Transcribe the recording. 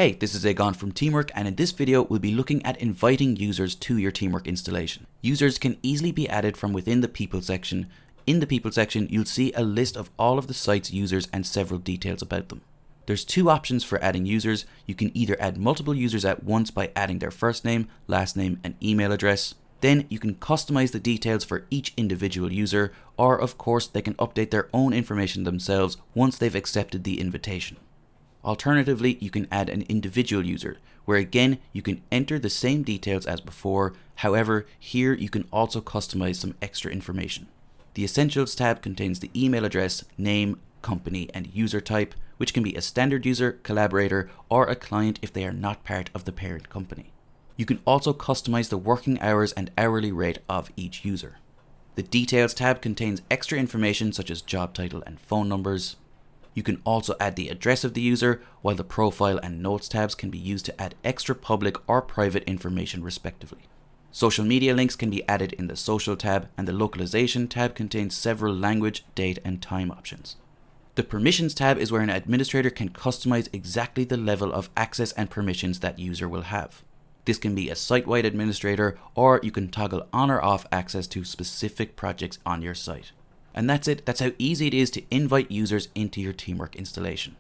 Hey, this is Aegon from Teamwork, and in this video we'll be looking at inviting users to your Teamwork installation. Users can easily be added from within the People section. In the People section, you'll see a list of all of the site's users and several details about them. There's two options for adding users. You can either add multiple users at once by adding their first name, last name, and email address. Then you can customize the details for each individual user, or of course they can update their own information themselves once they've accepted the invitation. Alternatively, you can add an individual user, where again you can enter the same details as before. However, here you can also customize some extra information. The Essentials tab contains the email address, name, company, and user type, which can be a standard user, collaborator, or a client if they are not part of the parent company. You can also customize the working hours and hourly rate of each user. The Details tab contains extra information such as job title and phone numbers. You can also add the address of the user, while the Profile and Notes tabs can be used to add extra public or private information respectively. Social media links can be added in the Social tab, and the Localization tab contains several language, date, and time options. The Permissions tab is where an administrator can customize exactly the level of access and permissions that user will have. This can be a site-wide administrator, or you can toggle on or off access to specific projects on your site. And that's it. That's how easy it is to invite users into your Teamwork installation.